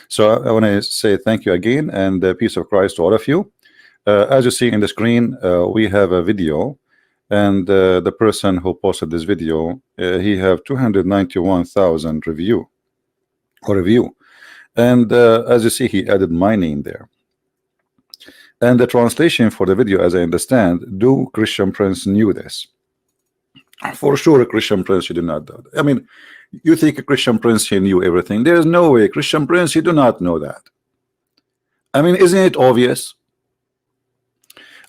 So I want to say thank you again, and peace of Christ to all of you. As you see in the screen, we have a video, and the person who posted this video, he have 291,000 review, and as you see, he added my name there. And the translation for the video, as I understand, do Christian Prince knew this? For sure, a Christian Prince, you do not know. I mean, you think a Christian Prince, he knew everything. There is no way, Christian Prince, you do not know that. I mean, isn't it obvious?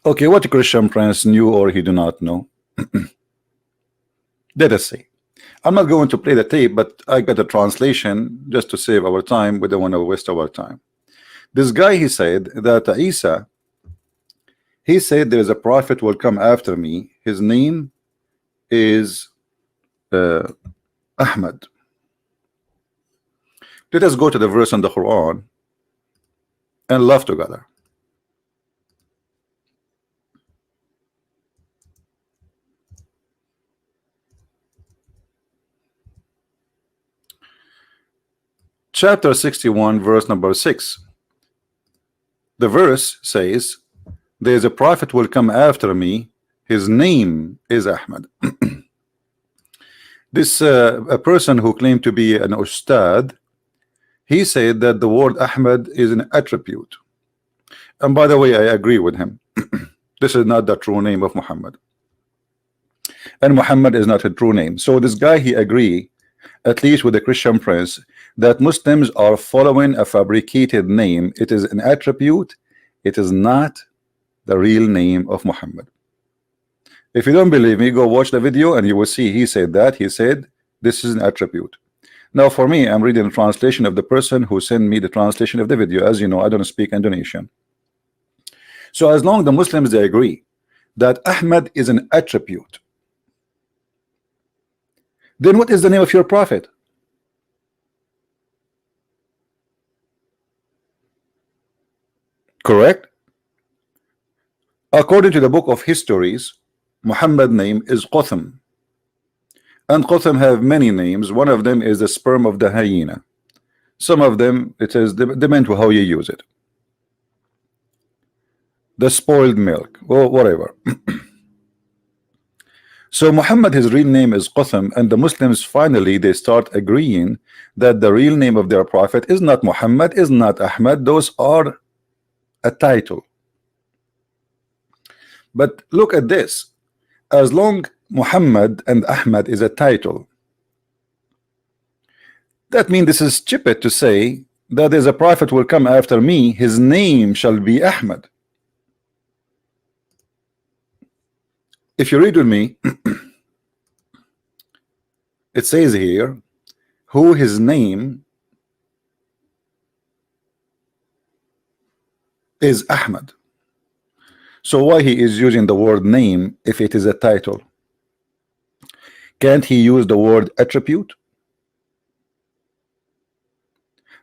Okay, what Christian Prince knew or he do not know? Let us see. I'm not going to play the tape, but I got a translation just to save our time. We don't want to waste our time. This guy, he said that Isa, he said there is a prophet will come after me. His name is Ahmad. Let us go to the verse in the Quran and laugh together. Chapter 61, verse number 6. The verse says, there is a prophet will come after me. His name is Ahmad. This a person who claimed to be an Ustadz, he said that the word Ahmad is an attribute. And by the way, I agree with him. This is not the true name of Muhammad. And Muhammad is not a true name. So this guy, he agree, at least with the Christian Prince, that Muslims are following a fabricated name. It is an attribute. It is not the real name of Muhammad. If you don't believe me, go watch the video and you will see he said that. He said this is an attribute. Now for me, I'm reading the translation of the person who sent me the translation of the video. As you know, I don't speak Indonesian. So as long as the Muslims, they agree that Ahmad is an attribute, then what is the name of your prophet? Correct? According to the book of histories, Muhammad's name is Qutham, and Qutham have many names. One of them is the sperm of the hyena. Some of them, it is depends on how you use it. The spoiled milk, or whatever. So Muhammad, his real name is Qutham, and the Muslims finally they start agreeing that the real name of their prophet is not Muhammad, is not Ahmad. Those are a title. But look at this. As long Muhammad and Ahmad is a title, that means this is stupid to say that there's a prophet will come after me, his name shall be Ahmad. If you read with me, it says here who his name is Ahmad. So why he is using the word name if it is a title? Can't he use the word attribute?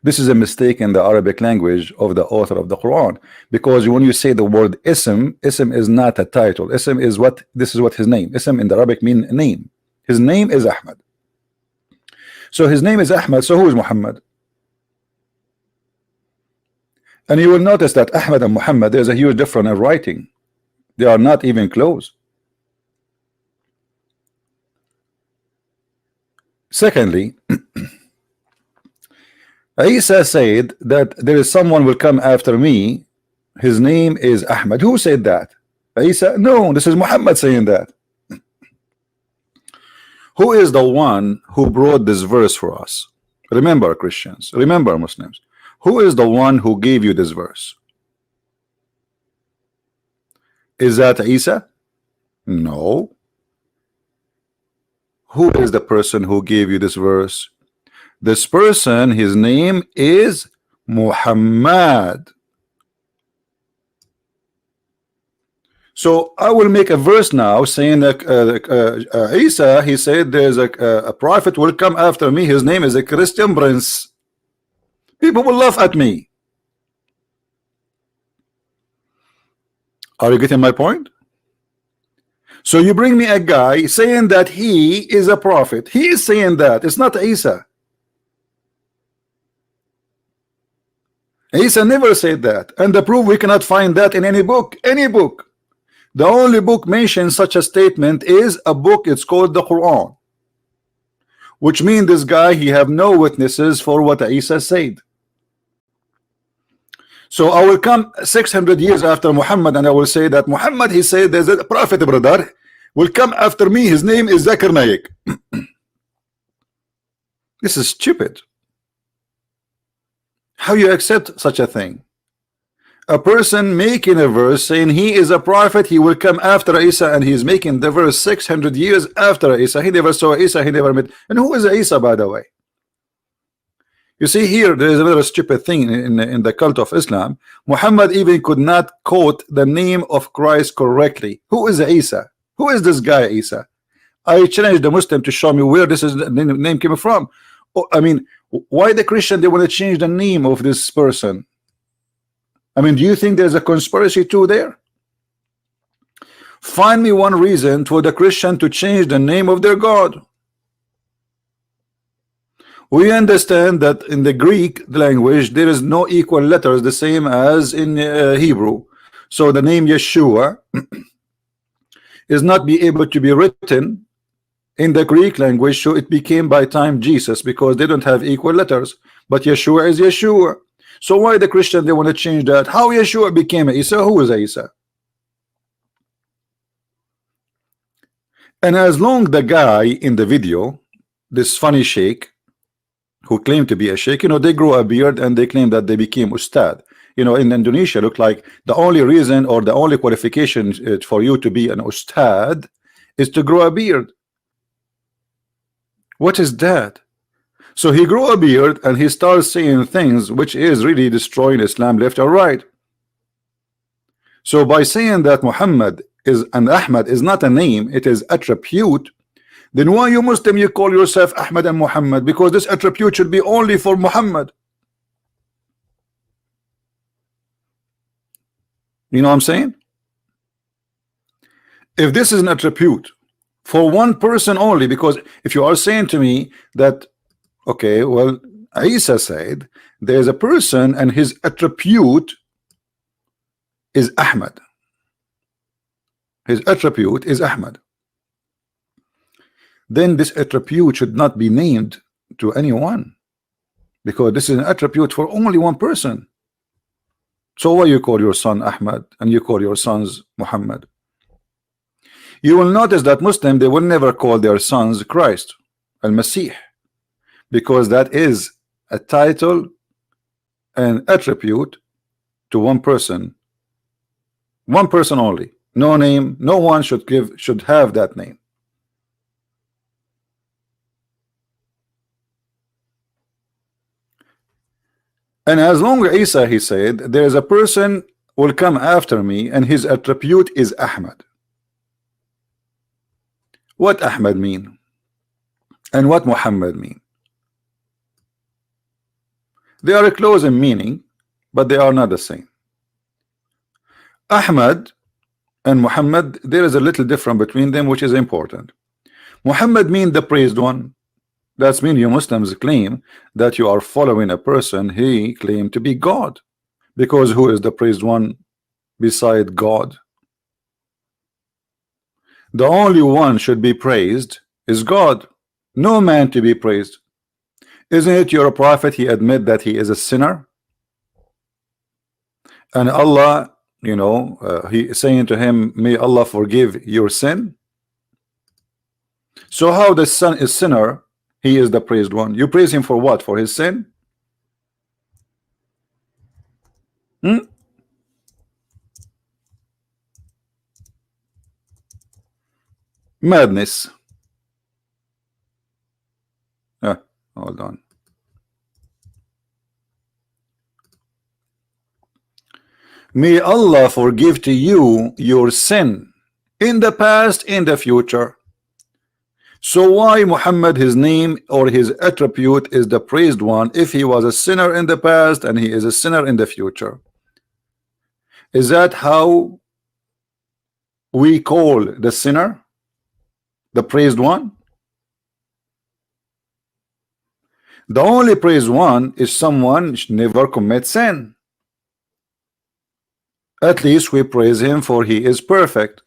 This is a mistake in the Arabic language of the author of the Quran, because when you say the word ism is not a title. Ism is what, this is what his name. Ism in the Arabic mean name. His name is Ahmad. So his name is Ahmad. So who is Muhammad? And you will notice that Ahmad and Muhammad, there's a huge difference in writing. They are not even close. Secondly, Isa said that there is someone will come after me, his name is Ahmad. Who said that? Isa? No, this is Muhammad saying that. Who is the one who brought this verse for us? Remember, Christians, remember, Muslims, who is the one who gave you this verse? Is that Isa? No. Who is the person who gave you this verse? This person, his name is Muhammad. So I will make a verse now saying that Isa, he said there's a prophet will come after me, his name is a Christian Prince. People will laugh at me. Are you getting my point? So you bring me a guy saying that he is a prophet. He is saying that. It's not Isa. Isa never said that, and the proof, we cannot find that in any book. Any book. The only book mentions such a statement is a book. It's called the Quran, which means this guy, he have no witnesses for what Isa said. So I will come 600 years after Muhammad, and I will say that Muhammad, he said there's a prophet, brother, will come after me. His name is Zakir Naik. This is stupid. How you accept such a thing? A person making a verse saying he is a prophet, he will come after Isa, and he's making the verse 600 years after Isa. He never saw Isa, he never met. And who is Isa, by the way? You see, here there is another stupid thing in the cult of Islam. Muhammad even could not quote the name of Christ correctly. Who is Isa? Who is this guy Isa? I challenge the Muslim to show me where this is the name came from. Oh, I mean, why the Christian, they want to change the name of this person? I mean, do you think there's a conspiracy too there? Find me one reason for the Christian to change the name of their God. We understand that in the Greek language there is no equal letters the same as in Hebrew. So the name Yeshua is not be able to be written in the Greek language, so it became by time Jesus, because they don't have equal letters. But Yeshua is Yeshua. So why the Christian, they want to change that? How Yeshua became Isa? Who is Isa? And as long the guy in the video, this funny sheikh who claimed to be a sheikh, you know, they grow a beard and they claim that they became Ustadz. You know, in Indonesia, look like the only reason or the only qualification for you to be an Ustadz is to grow a beard. What is that? So he grew a beard and he starts saying things which is really destroying Islam left or right. So by saying that Muhammad is and Ahmad is not a name, it is attribute, then why you Muslim you call yourself Ahmad and Muhammad? Because this attribute should be only for Muhammad. You know what I'm saying? If this is an attribute for one person only, because if you are saying to me that, okay, well, Isa said there's a person and his attribute is Ahmad. His attribute is Ahmad. Then this attribute should not be named to anyone, because this is an attribute for only one person. So why you call your son Ahmad and you call your sons Muhammad? You will notice that Muslim, they will never call their sons Christ, Al-Masih, because that is a title and attribute to one person only. No name, no one should have that name. And as long as Isa, he said, there is a person will come after me and his attribute is Ahmad. What Ahmad mean? And what Muhammad mean? They are close in meaning, but they are not the same. Ahmad and Muhammad, there is a little difference between them, which is important. Muhammad mean the praised one. That's mean you Muslims claim that you are following a person he claimed to be God, because who is the praised one beside God? The only one should be praised is God, no man to be praised. Isn't it your prophet, he admit that he is a sinner, and Allah, you know, he is saying to him, may Allah forgive your sin. So how the son is sinner, he is the praised one? You praise him for what? For his sin? Madness. Hold on. May Allah forgive to you your sin in the past, in the future. So why Muhammad, his name or his attribute is the praised one if he was a sinner in the past and he is a sinner in the future? Is that how we call the sinner the praised one? The only praised one is someone never commits sin. At least we praise him for he is perfect.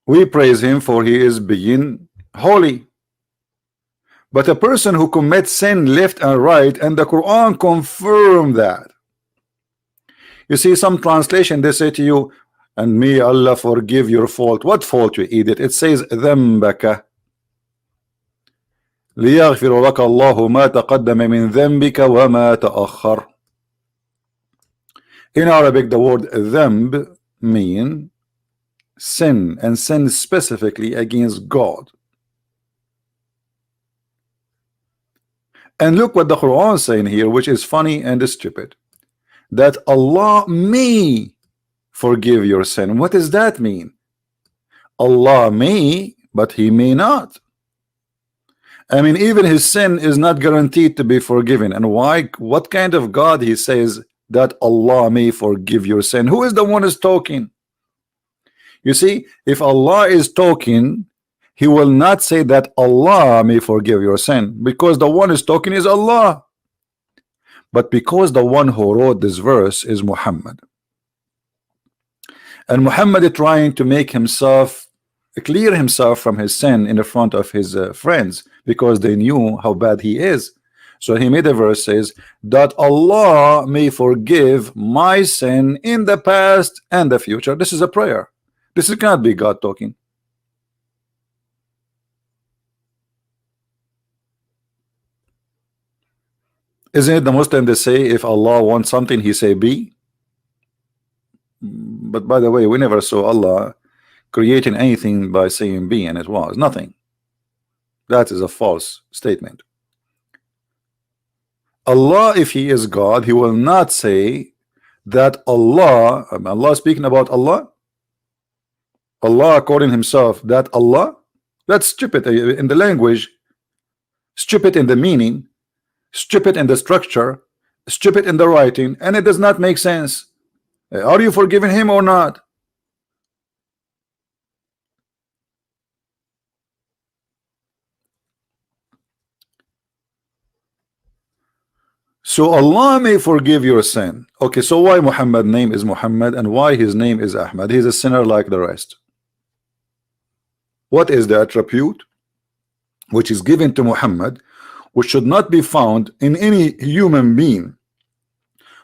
We praise him for he is being holy. But a person who commits sin left and right, and the Quran confirm that. You see, some translation they say to you, and may Allah forgive your fault. What fault, you idiot? It says ذنبك ليغفر لك الله ما تقدم من ذنبك وما تأخر. In Arabic, the word ذنب mean sin, and sin specifically against God. And look what the Quran is saying here, which is funny and stupid, that Allah may forgive your sin. What does that mean? Allah may, but he may not. I mean, even his sin is not guaranteed to be forgiven. And why? What kind of God he says that Allah may forgive your sin? Who is the one who's talking? You see, if Allah is talking, he will not say that Allah may forgive your sin, because the one who's talking is Allah. But because the one who wrote this verse is Muhammad, and Muhammad is trying to make himself clear himself from his sin in the front of his friends, because they knew how bad he is. So he made a verse says that Allah may forgive my sin in the past and the future. This is a prayer. This cannot be God talking. Isn't it the Muslim they say if Allah wants something he say be? But by the way, we never saw Allah creating anything by saying be, and it was nothing. That is a false statement. Allah, if he is God, he will not say that Allah speaking about Allah according himself, that Allah, that's stupid in the language, stupid in the meaning, stupid in the structure, stupid in the writing, and it does not make sense. Are you forgiving him or not? So Allah may forgive your sin. Okay, so why Muhammad's name is Muhammad and why his name is Ahmad? He's a sinner like the rest. What is the attribute which is given to Muhammad, which should not be found in any human being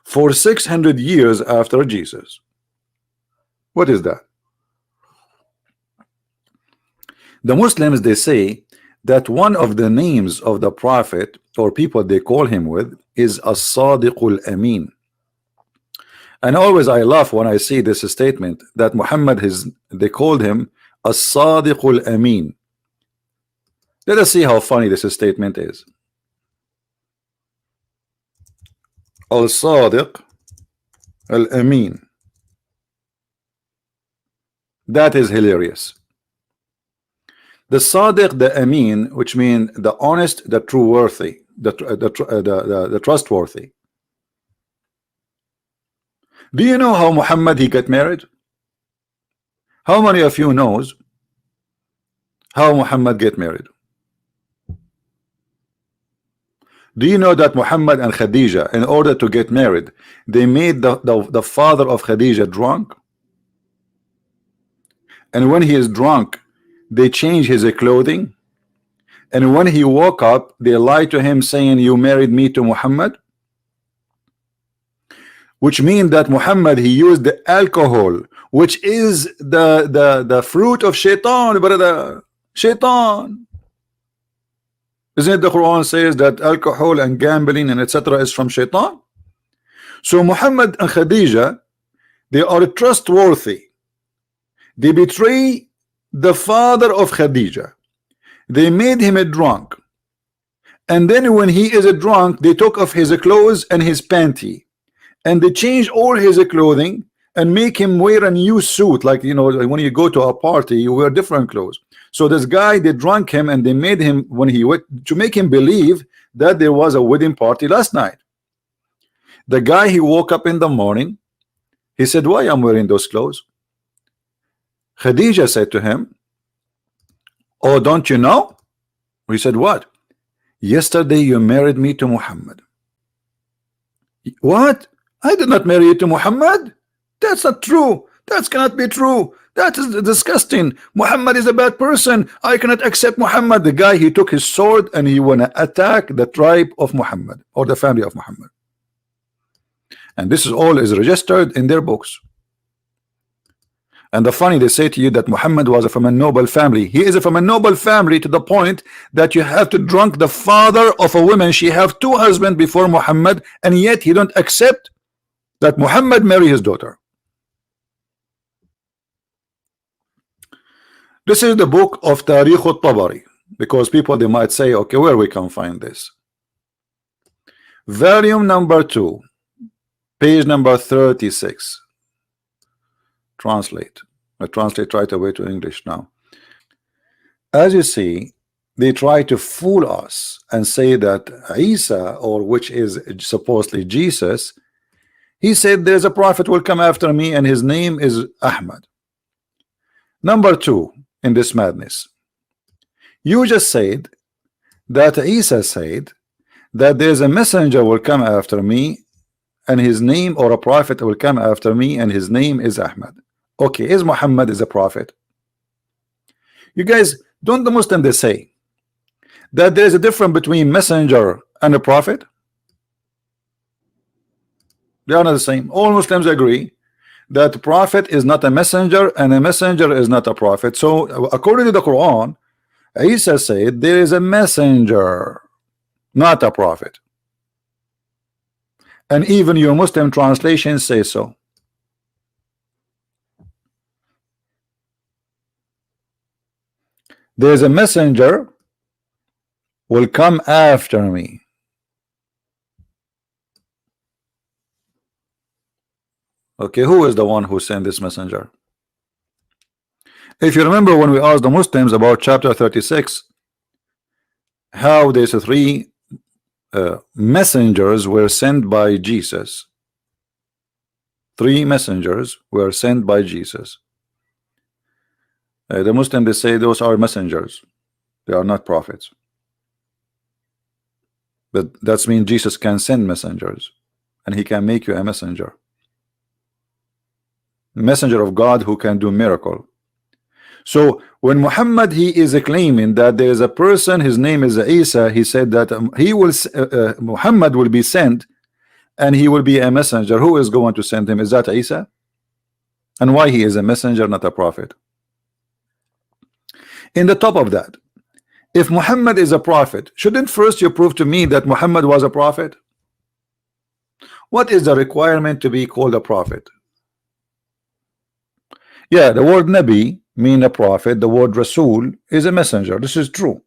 for 600 years after Jesus? What is that? The Muslims, they say that one of the names of the prophet, or people they call him with, is as-Sadiqul Amin. And always I laugh when I see this statement that Muhammad they called him as-Sadiqul Amin. Let us see how funny this statement is. Al-Sadiq Al-Amin. That is hilarious. The Sadiq, the Amin, which means the honest, the trustworthy, the trustworthy. Do you know how Muhammad he got married? How many of you knows how Muhammad get married? Do you know that Muhammad and Khadija, in order to get married, they made the father of Khadija drunk? And when he is drunk, they change his clothing, and when he woke up, they lied to him saying, you married me to Muhammad, which means that Muhammad he used the alcohol, which is the fruit of shaitan, brother. Shaitan. Isn't it the Quran says that alcohol and gambling and etc. is from shaitan? So Muhammad and Khadija, they are trustworthy. They betray the father of Khadija. They made him a drunk, and then when he is a drunk, they took off his clothes and his panty, and they change all his clothing and make him wear a new suit. Like, you know, when you go to a party, you wear different clothes. So this guy, they drunk him and they made him, when he went to make him believe that there was a wedding party last night. The guy, he woke up in the morning, he said, why I'm wearing those clothes? Khadija said to him, oh, don't you know? He said, what? Yesterday you married me to Muhammad. What? I did not marry you to Muhammad. That's not true. That cannot be true. That is disgusting. Muhammad is a bad person. I cannot accept Muhammad. The guy, he took his sword and he wanna attack the tribe of Muhammad or the family of Muhammad. And this is all is registered in their books. And the funny, they say to you that Muhammad was from a noble family. He is from a noble family to the point that you have to drunk the father of a woman. She have 2 husbands before Muhammad, and yet he don't accept that Muhammad marry his daughter. This is the book of Tariq al-Tabari, because people, they might say, okay, where we can find this? Volume number 2, page number 36. Translate. I translate right away to English now. As you see, they try to fool us and say that Isa, or which is supposedly Jesus, he said there's a prophet will come after me and his name is Ahmad. Number 2 in this madness, you just said that Isa said that there's a messenger will come after me and his name, or a prophet will come after me and his name is Ahmad. Okay, is Muhammad is a prophet? You guys, don't the Muslims they say that there is a difference between messenger and a prophet? They are not the same. All Muslims agree that the prophet is not a messenger and a messenger is not a prophet. So according to the Quran, Isa said there is a messenger, not a prophet. And even your Muslim translations say so. There's a messenger will come after me. Okay, who is the one who sent this messenger? If you remember when we asked the Muslims about chapter 36, how there's 3 messengers were sent by Jesus. 3 messengers were sent by Jesus. The Muslims, they say those are messengers. They are not prophets. But that means Jesus can send messengers and he can make you a messenger. Messenger of God who can do miracle. So when Muhammad, he is claiming that there is a person, his name is Isa, he said that he will Muhammad will be sent and he will be a messenger. Who is going to send him? Is that Isa? And why he is a messenger, not a prophet? In the top of that, if Muhammad is a prophet, shouldn't first you prove to me that Muhammad was a prophet? What is the requirement to be called a prophet? Yeah, the word Nabi mean a prophet. The word Rasul is a messenger. This is true.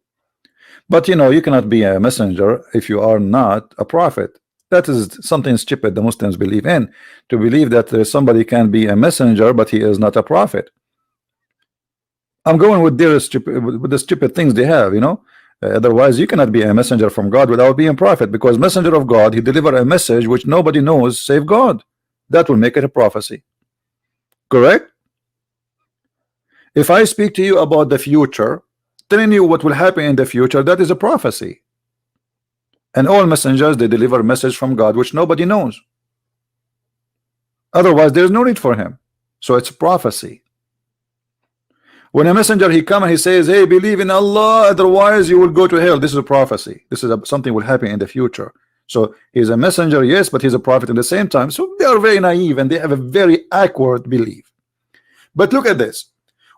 But you know, you cannot be a messenger if you are not a prophet. That is something stupid the Muslims believe in, to believe that somebody can be a messenger but he is not a prophet. I'm going with their with the stupid things they have, you know. Otherwise you cannot be a messenger from God without being a prophet, because messenger of God, he deliver a message which nobody knows save God. That will make it a prophecy. Correct? If I speak to you about the future, telling you what will happen in the future, that is a prophecy. And all messengers, they deliver a message from God which nobody knows. Otherwise there's no need for him. So it's prophecy. When a messenger, he come and he says, hey, believe in Allah, otherwise you will go to hell. This is a prophecy. This is something will happen in the future. So he's a messenger, yes, but he's a prophet at the same time. So they are very naive and they have a very awkward belief. But look at this.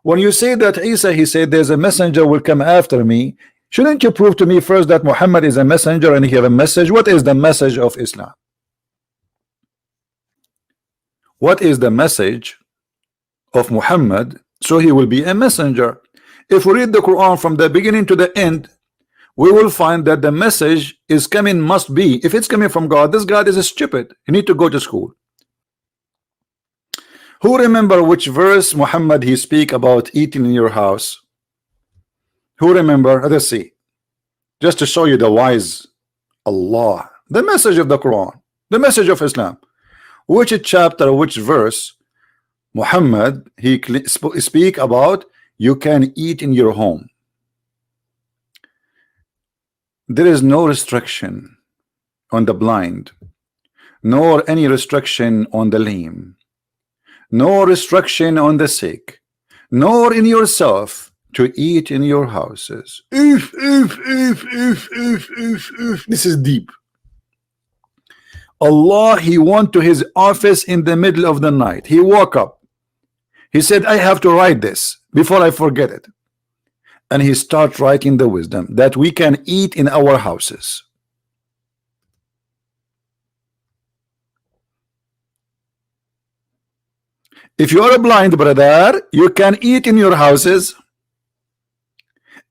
When you say that Isa, he said there's a messenger will come after me, shouldn't you prove to me first that Muhammad is a messenger and he have a message? What is the message of Islam? What is the message of Muhammad? So he will be a messenger. If we read the Quran from the beginning to the end, we will find that the message is coming, must be, if it's coming from God, this God is a stupid. You need to go to school. Who remember which verse Muhammad he speak about eating in your house? Who remember? Let's see. Just to show you the wise Allah, the message of the Quran, the message of Islam. Which chapter, which verse Muhammad he speak about you can eat in your home? There is no restriction on the blind, nor any restriction on the lame, no restriction on the sick, nor in yourself to eat in your houses. This is deep. Allah, he went to his office in the middle of the night. He woke up. He said, I have to write this before I forget it. And he started writing the wisdom that we can eat in our houses. If you are a blind brother, you can eat in your houses.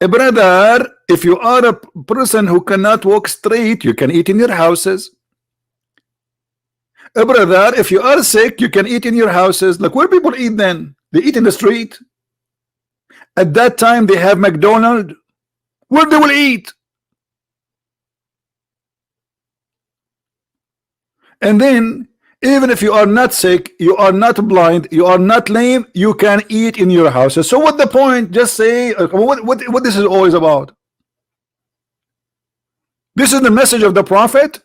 A brother, if you are a person who cannot walk straight, you can eat in your houses. A brother, if you are sick, you can eat in your houses. Like, where people eat then? They eat in the street. At that time, they have McDonald's. Where they will eat? And then, even if you are not sick, you are not blind, you are not lame, you can eat in your houses. So what the point? Just say what this is always about. This is the message of the Prophet.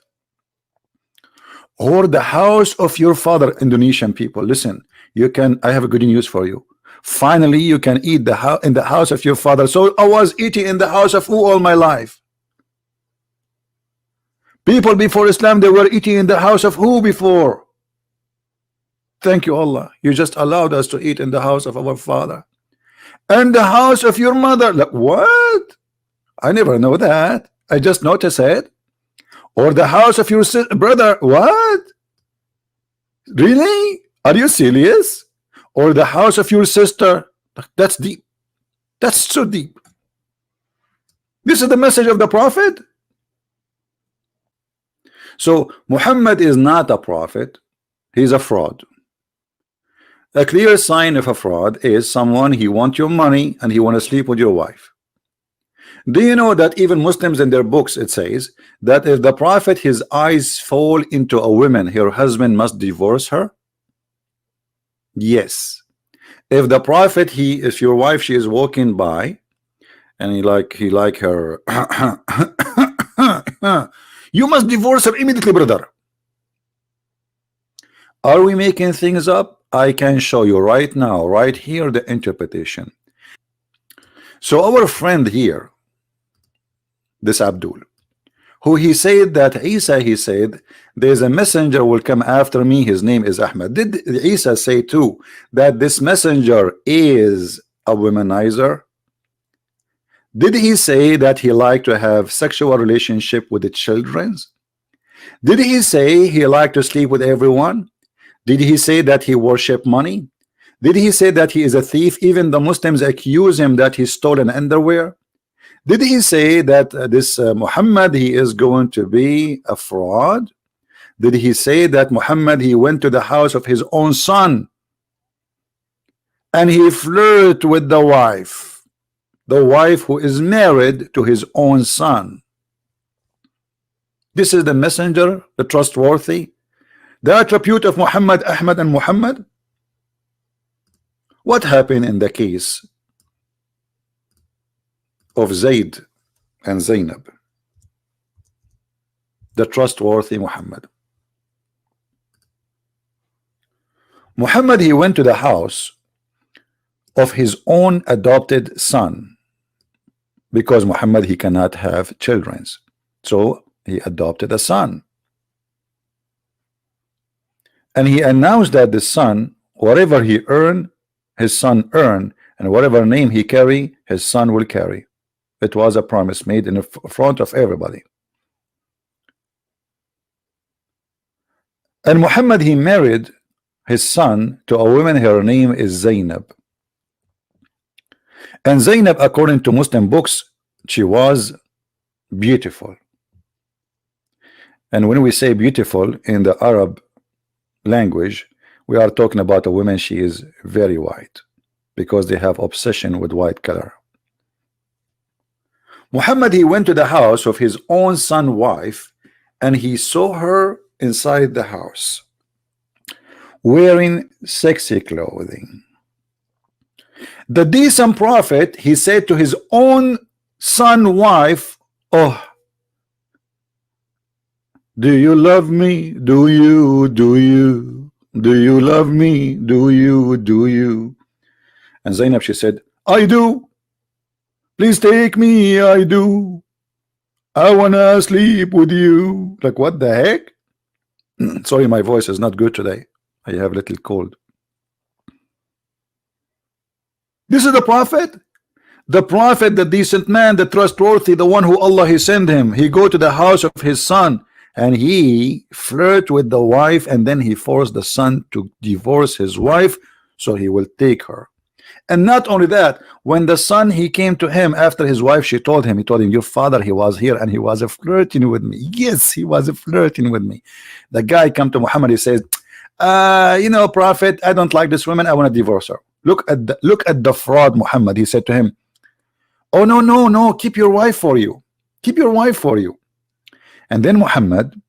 Or the house of your father. Indonesian people, listen, you can, I have a good news for you. Finally you can eat in the house of your father. So I was eating in the house of who all my life? People before Islam, they were eating in the house of who before? Thank you, Allah. You just allowed us to eat in the house of our father. And the house of your mother. Like, what? I never know that. I just noticed it. Or the house of your brother. What? Really? Are you serious? Or the house of your sister. That's deep. That's so deep. This is the message of the Prophet. So Muhammad is not a prophet. He's a fraud. A clear sign of a fraud is someone, he wants your money and he want to sleep with your wife. Do you know that even Muslims in their books, it says that if the Prophet, his eyes fall into a woman, her husband must divorce her? Yes. If the Prophet, if your wife, she is walking by and he like her you must divorce her immediately, brother. Are we making things up? I can show you right now, right here, the interpretation. So our friend here, this Abdul, who he said that Isa, he said there's a messenger will come after me, his name is Ahmed. Did Isa say too that this messenger is a womanizer? Did he say that he liked to have sexual relationship with the children? Did he say he liked to sleep with everyone? Did he say that he worship money? Did he say that he is a thief? Even the Muslims accuse him that he stole an underwear. Did he say that this Muhammad, he is going to be a fraud? Did he say that Muhammad, he went to the house of his own son and he flirted with the wife who is married to his own son? This is the messenger, the trustworthy, the attribute of Muhammad, Ahmad and Muhammad. What happened in the case of Zayd and Zainab, the trustworthy Muhammad? Muhammad, he went to the house of his own adopted son, because Muhammad, he cannot have children, so he adopted a son, and he announced that the son, whatever he earned, his son earned, and whatever name he carry, his son will carry. It was a promise made in front of everybody. And Muhammad, he married his son to a woman, her name is Zainab. And Zainab, according to Muslim books, she was beautiful. And when we say beautiful in the Arab language, we are talking about a woman, she is very white, because they have obsession with white color. Muhammad, he went to the house of his own son wife, and he saw her inside the house wearing sexy clothing. The decent prophet, he said to his own son wife, oh, Do you love me? Do you? Do you? Do you love me? Do you? Do you? And Zainab, she said, I do. Please take me. I do. I wanna sleep with you. Like, what the heck? Sorry, my voice is not good today. I have a little cold. This is the prophet, the decent man, the trustworthy, the one who Allah he sent him. He go to the house of his son and he flirt with the wife, and then he forced the son to divorce his wife so he will take her. And not only that, when the son he came to him after his wife, he told him, your father, he was here and he was flirting with me. Yes, he was flirting with me. The guy come to Muhammad, he says, prophet, I don't like this woman, I want to divorce her. Look at the fraud, Muhammad. He said to him, oh no, keep your wife for you, keep your wife for you. And then Muhammad,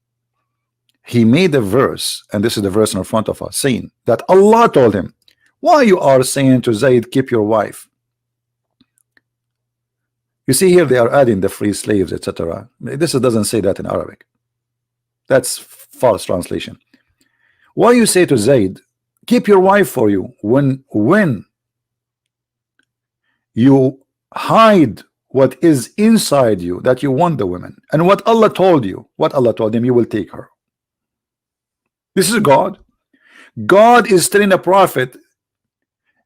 he made a verse, and this is the verse in front of us, saying that Allah told him, why you are saying to Zayd, keep your wife? You see here they are adding the free slaves, etc. This doesn't say that in Arabic. That's false translation. Why you say to Zayd, keep your wife for you, when you hide what is inside you, that you want the woman, and what Allah told you, what Allah told him, you will take her. This is God. God is telling the prophet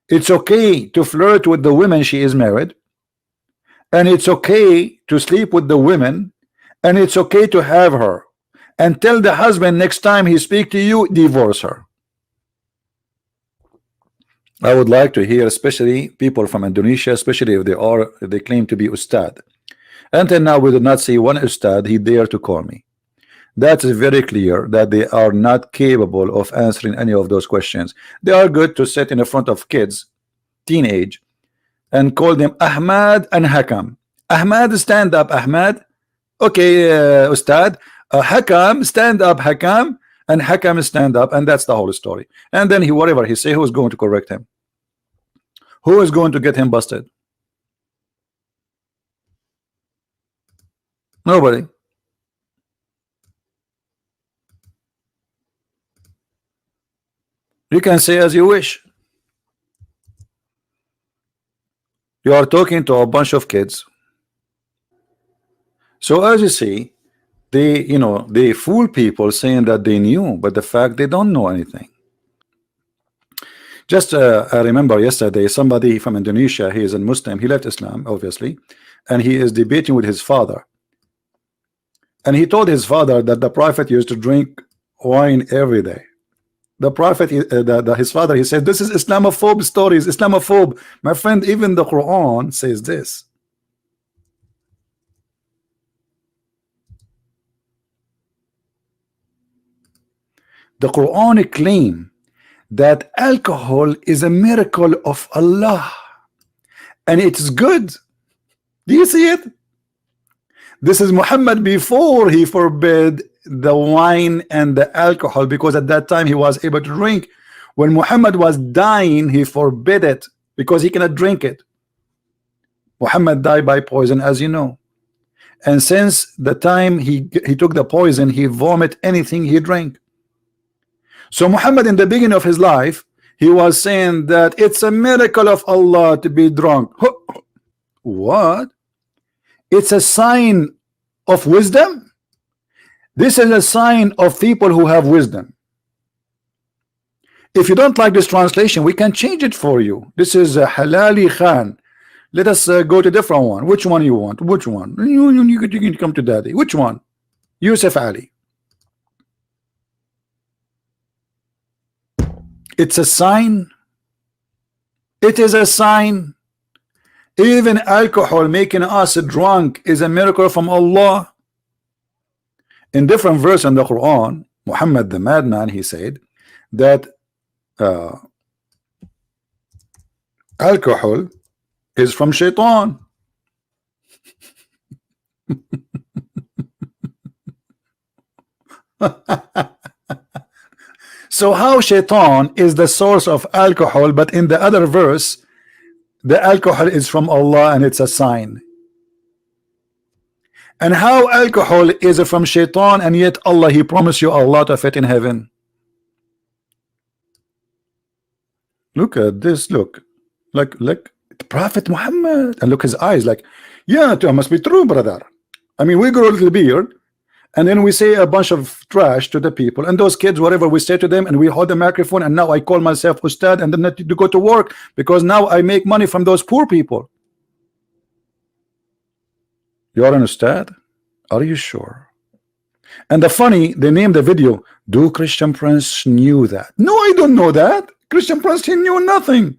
it's okay to flirt with the women she is married, and it's okay to sleep with the women, and it's okay to have her, and tell the husband next time he speak to you, divorce her. I would like to hear, especially people from Indonesia, especially if they claim to be Ustadz. Until now we did not see one Ustadz he dare to call me. That is very clear that they are not capable of answering any of those questions. They are good to sit in the front of kids, teenage, and call them Ahmad and Hakam. Ahmad, stand up, Ahmad. Okay, Ustad. Hakam, stand up, Hakam. And Hakam, stand up. And that's the whole story. And then whatever he say, who is going to correct him? Who is going to get him busted? Nobody. You can say as you wish. You are talking to a bunch of kids. So as you see, they fool people saying that they knew, but the fact they don't know anything. Just I remember yesterday somebody from Indonesia, he is a Muslim, he left Islam obviously, and he is debating with his father, and he told his father that the prophet used to drink wine every day. The prophet, his father, he said, this is Islamophobe stories, Islamophobe. My friend, even the Quran says this. The Quran claim that alcohol is a miracle of Allah and it's good. Do you see it? This is Muhammad before he forbid the wine and the alcohol, because at that time he was able to drink. When Muhammad was dying, he forbid it because he cannot drink it. Muhammad died by poison, as you know, and since the time he took the poison, he vomit anything he drank. So Muhammad, in the beginning of his life, he was saying that it's a miracle of Allah to be drunk. What? It's a sign of wisdom. This is a sign of people who have wisdom. If you don't like this translation, we can change it for you. This is Halali Khan. Let us go to a different one. Which one you want? Which one? You can come to daddy. Which one? Yusuf Ali. It's a sign. It is a sign. Even alcohol making us drunk is a miracle from Allah. In different verse in the Quran, Muhammad the madman, he said that alcohol is from shaitan. So how shaitan is the source of alcohol, but in the other verse the alcohol is from Allah and it's a sign? And how alcohol is from shaitan, and yet Allah, he promised you a lot of it in heaven. Look at this, look, like the Prophet Muhammad, and look his eyes, like, yeah, it must be true, brother. I mean, we grow a little beard, and then we say a bunch of trash to the people, and those kids, whatever we say to them, and we hold the microphone, and now I call myself Ustad, and then to go to work, because now I make money from those poor people. You are an Ustad? Are you sure? And the funny, they named the video, do Christian Prince knew that? No, I don't know that. Christian Prince, he knew nothing.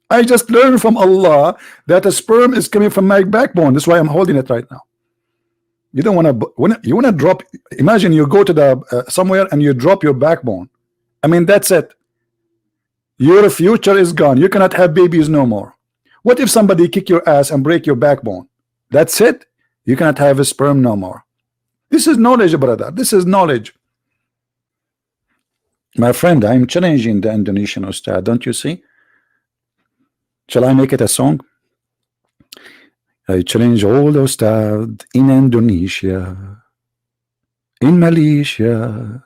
I just learned from Allah that a sperm is coming from my backbone. That's why I'm holding it right now. You don't want to, you want to drop, imagine you go to the somewhere and you drop your backbone. I mean, that's it. Your future is gone. You cannot have babies no more. What if somebody kick your ass and break your backbone? That's it. You cannot have a sperm no more. This is knowledge, brother. This is knowledge. My friend, I'm challenging the Indonesian Ustad, don't you see? Shall I make it a song? I challenge all the Ustad in Indonesia, in Malaysia.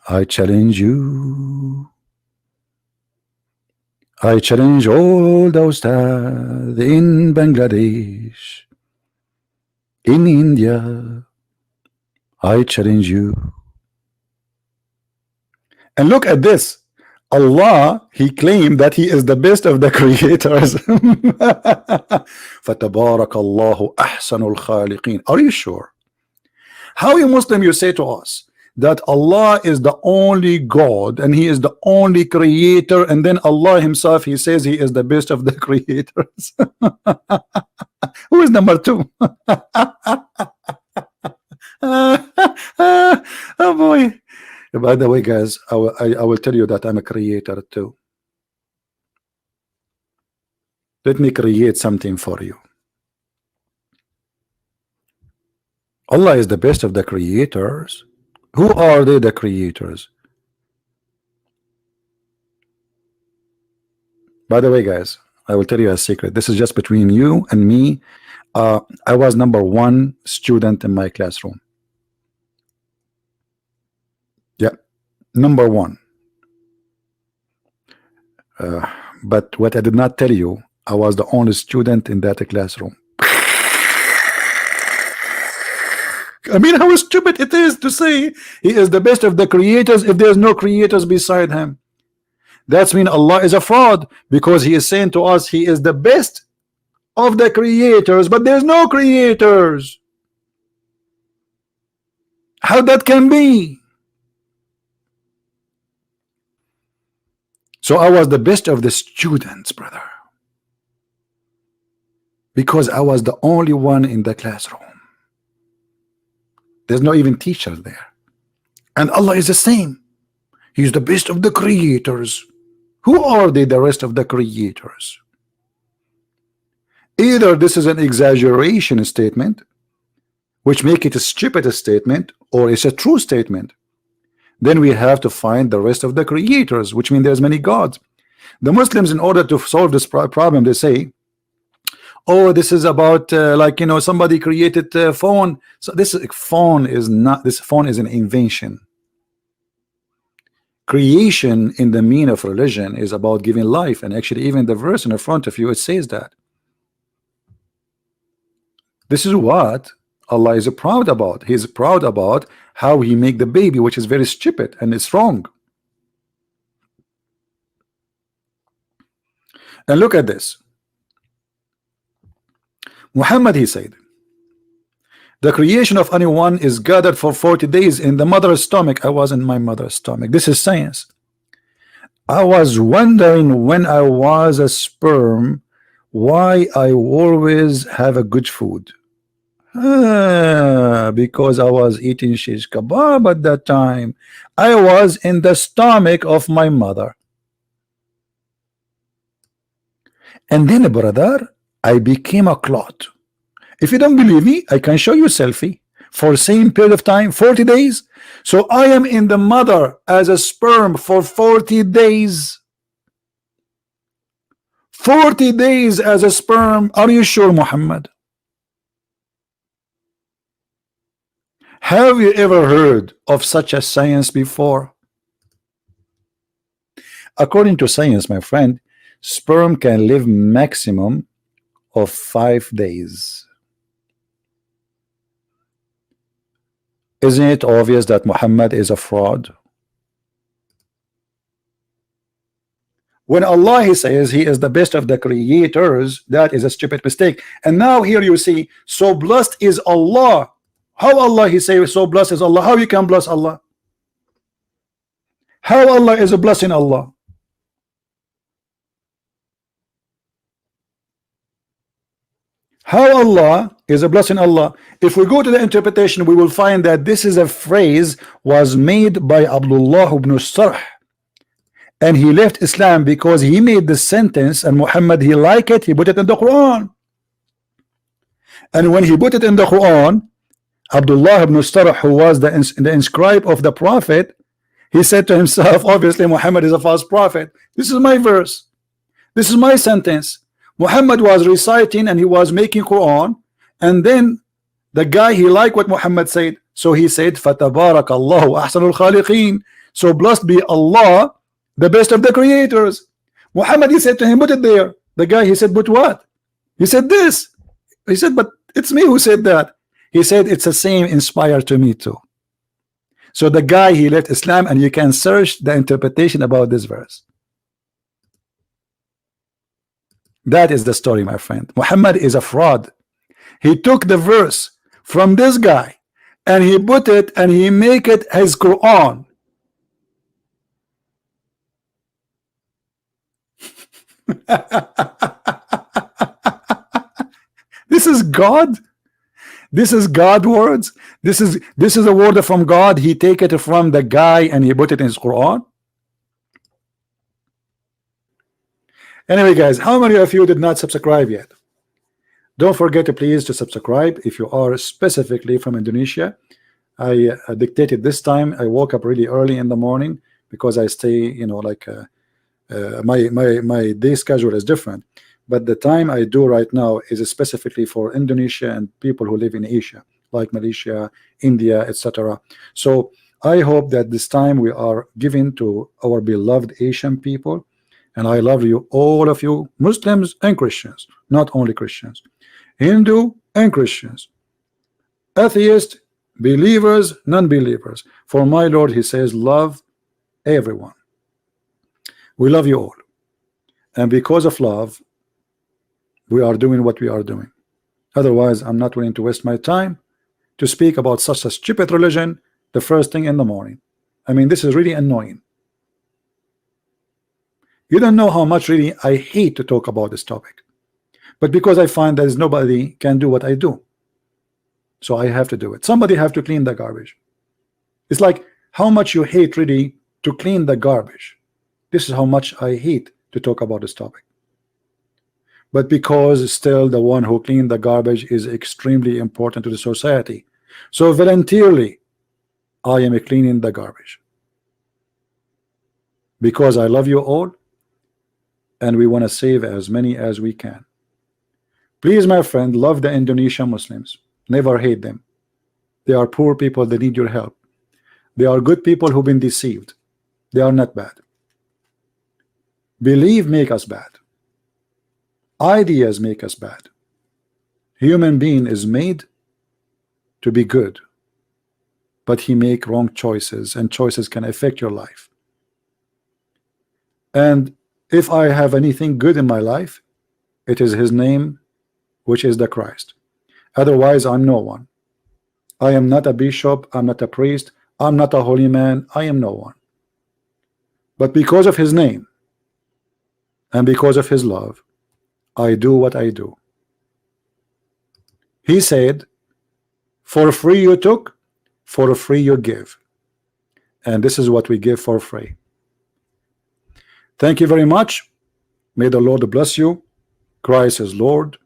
I challenge you. I challenge all the Ustad in Bangladesh, in India. I challenge you. And look at this. Allah, he claimed that he is the best of the creators. فَتَبَارَكَ اللَّهُ أَحْسَنُ الْخَالِقِينَ. Are you sure? How you Muslim you say to us that Allah is the only God and he is the only creator, and then Allah himself, he says he is the best of the creators? Who is number two? Oh boy. By the way, guys, I will tell you that I'm a creator too. Let me create something for you. Allah is the best of the creators. Who are they, the creators? By the way, guys, I will tell you a secret. This is just between you and me. I was number one student in my classroom. Yeah, number one. But what I did not tell you, I was the only student in that classroom. I mean, how stupid it is to say he is the best of the creators if there's no creators beside him. That's mean Allah is a fraud, because he is saying to us he is the best of the creators, but there's no creators. How that can be? So I was the best of the students, brother, because I was the only one in the classroom. There's no even teachers there. And Allah is the same. He's the best of the creators. Who are they, the rest of the creators? Either this is an exaggeration statement, which make it a stupid statement, or it's a true statement. Then we have to find the rest of the creators, which means there's many gods. The Muslims, in order to solve this problem, they say, oh, this is about like, you know, somebody created a phone. So this phone is not, this phone is an invention. Creation in the meaning of religion is about giving life, and actually even the verse in the front of you, it says that. This is what Allah is proud about. He's proud about how he make the baby, which is very stupid and it's wrong. And look at this. Muhammad, he said, the creation of anyone is gathered for 40 days in the mother's stomach. I was in my mother's stomach. This is science. I was wondering when I was a sperm why I always have a good food. Because I was eating shish kebab at that time. I was in the stomach of my mother. And then, brother, I became a clot. If you don't believe me, I can show you a selfie for the same period of time, 40 days. So I am in the mother as a sperm for 40 days. 40 days as a sperm. Are you sure, Muhammad? Have you ever heard of such a science before? According to science, my friend, sperm can live maximum of 5 days. Isn't it obvious that Muhammad is a fraud? When Allah he says he is the best of the creators, that is a stupid mistake. And now here you see, so blessed is Allah. How Allah he say so blessed is Allah? How you can bless Allah? How Allah is a blessing Allah? How Allah is a blessing Allah? If we go to the interpretation, we will find that this is a phrase was made by Abdullah ibn Sarh, and he left Islam because he made the sentence, and Muhammad he liked it, he put it in the Quran. And when he put it in the Quran, Abdullah ibn Sarh, who was the inscribe of the Prophet, he said to himself, obviously Muhammad is a false prophet. This is my verse, this is my sentence. Muhammad was reciting and he was making Quran, and then the guy he liked what Muhammad said, so he said فَتَبَارَكَ اللَّهُ أَحْسَنُ الْخَالِقِينَ, so blessed be Allah, the best of the creators. Muhammad he said to him, put it there. The guy he said, but what? He said this. He said, but it's me who said that. He said, it's the same inspired to me too. So the guy he left Islam, and you can search the interpretation about this verse. That is the story, my friend. Muhammad is a fraud. He took the verse from this guy and he put it and he make it his Quran. This is God. This is God words. This is a word from God. He take it from the guy and he put it in his Quran. Anyway, guys, how many of you did not subscribe yet? Don't forget to please to subscribe if you are specifically from Indonesia. I dictated this time. I woke up really early in the morning because I stay, you know, like my day schedule is different. But the time I do right now is specifically for Indonesia and people who live in Asia, like Malaysia, India, etc. So I hope that this time we are giving to our beloved Asian people. And I love you, all of you, Muslims and Christians, not only Christians, Hindu and Christians, atheists, believers, non-believers. For my Lord, he says, love everyone. We love you all. And because of love, we are doing what we are doing. Otherwise, I'm not willing to waste my time to speak about such a stupid religion the first thing in the morning. I mean, this is really annoying. You don't know how much really I hate to talk about this topic, but because I find that nobody can do what I do, so I have to do it. Somebody have to clean the garbage. It's like how much you hate really to clean the garbage. This is how much I hate to talk about this topic. But because still the one who clean the garbage is extremely important to the society, so voluntarily I am cleaning the garbage because I love you all. And we want to save as many as we can. Please, my friend, love the Indonesian Muslims. Never hate them. They are poor people. They need your help. They are good people who've been deceived. They are not bad. Believe make us bad. Ideas make us bad. Human being is made to be good, but he make wrong choices, and choices can affect your life. And if I have anything good in my life, it is his name, which is the Christ. Otherwise, I'm no one. I am not a bishop, I'm not a priest, I'm not a holy man, I am no one. But because of his name and because of his love, I do what I do. He said, for free you took, for free you give. And this is what we give for free. Thank you very much. May the Lord bless you. Christ is Lord.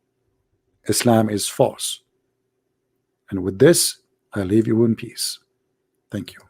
Islam is false. And with this, I leave you in peace. Thank you.